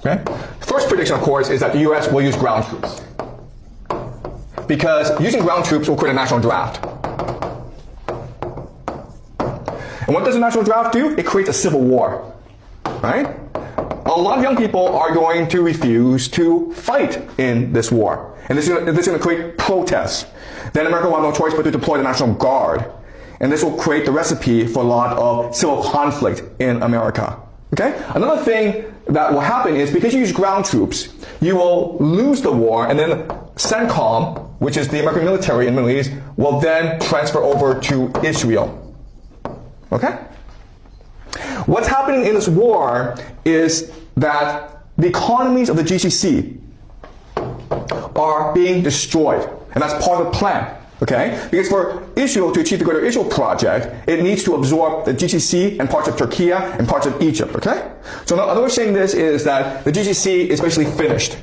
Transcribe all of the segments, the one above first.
Okay? First prediction, of course, is that the US will use ground troops. Because using ground troops will create a national draft. And what does a national draft do? It creates a civil war. Right? A lot of young people are going to refuse to fight in this war. And this is going to create protests. Then America will have no choice but to deploy the National Guard. And this will create the recipe for a lot of civil conflict in America. Okay? Another thing that will happen is because you use ground troops, you will lose the war, and then CENTCOM, which is the American military in the Middle East, will then transfer over to Israel. Okay? What's happening in this war is that the economies of the GCC are being destroyed. And that's part of the plan. Okay? Because for Israel to achieve the Greater Israel Project, it needs to absorb the GCC and parts of Turkey and parts of Egypt. Okay? So another way of saying this is that the GCC is basically finished.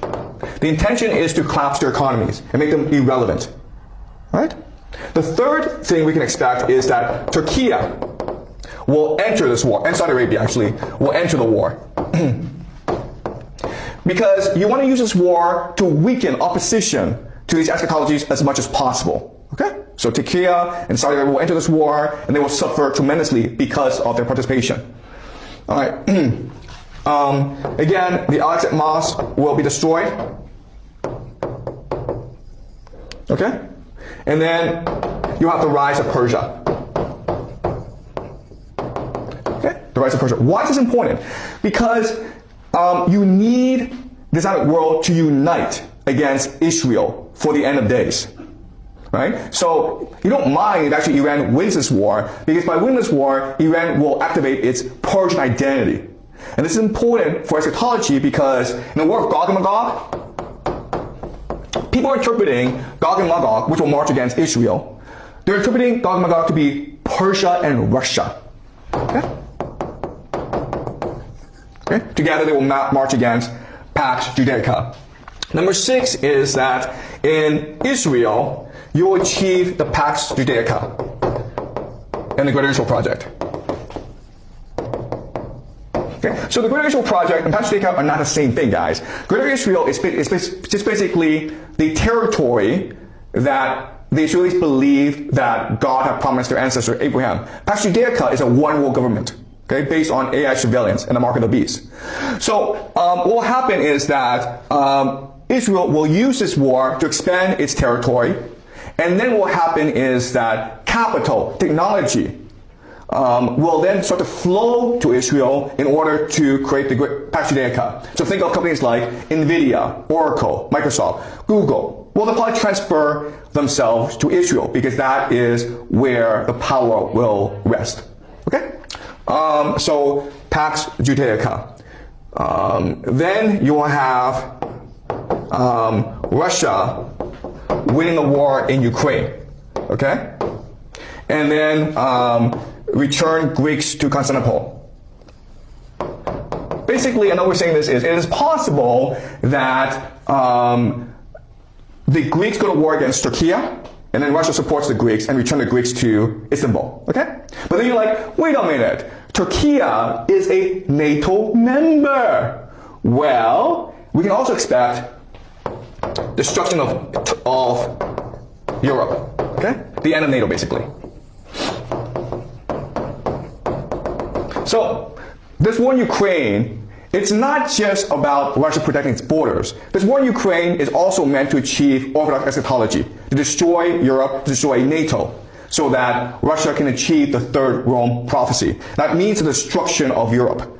The intention is to collapse their economies and make them irrelevant. Right? The third thing we can expect is that Turkey will enter this war, and Saudi Arabia actually, will enter the war. Because you want to use this war to weaken opposition to these eschatologies as much as possible. Okay? So Turkey and Saudi Arabia will enter this war, and they will suffer tremendously because of their participation. All right. Again, the Al-Aqsa Mosque will be destroyed. Okay? And then you have the rise of Persia. Okay? The rise of Persia. Why is this important? Because you need the Islamic world to unite against Israel for the end of days. Right? So you don't mind if actually Iran wins this war, because by winning this war, Iran will activate its Persian identity. And this is important for eschatology because in the war of Gog and Magog, people are interpreting Gog and Magog, which will march against Israel. They're interpreting Gog and Magog to be Persia and Russia. Okay? Okay? Together they will march against Pax Judaica. Number 6 is that in Israel, you will achieve the Pax Judaica and the Greater Israel Project. Okay? So the Greater Israel Project and Pax Judaica are not the same thing, guys. Greater Israel is just basically the territory that the Israelis believe that God had promised their ancestor Abraham. Pax Judaica is a one-world government. Okay, based on AI surveillance and the mark of the beast. So what will happen is that Israel will use this war to expand its territory, and then what will happen is that capital, technology, will then start to flow to Israel in order to create the Pax Judaica. So think of companies like NVIDIA, Oracle, Microsoft, Google. Well, they'll probably transfer themselves to Israel because that is where the power will rest. Okay? So Pax Judaica. Then you will have Russia winning the war in Ukraine. Okay? And then return Greeks to Constantinople. Basically, another way of saying this is, it is possible that the Greeks go to war against Turkey, and then Russia supports the Greeks and return the Greeks to Istanbul. Okay? But then you're like, wait a minute. Turkey is a NATO member. Well, we can also expect destruction of Europe. Okay? The end of NATO, basically. So, this war in Ukraine, it's not just about Russia protecting its borders. This war in Ukraine is also meant to achieve Orthodox eschatology, to destroy Europe, to destroy NATO, so that Russia can achieve the Third Rome prophecy. That means the destruction of Europe.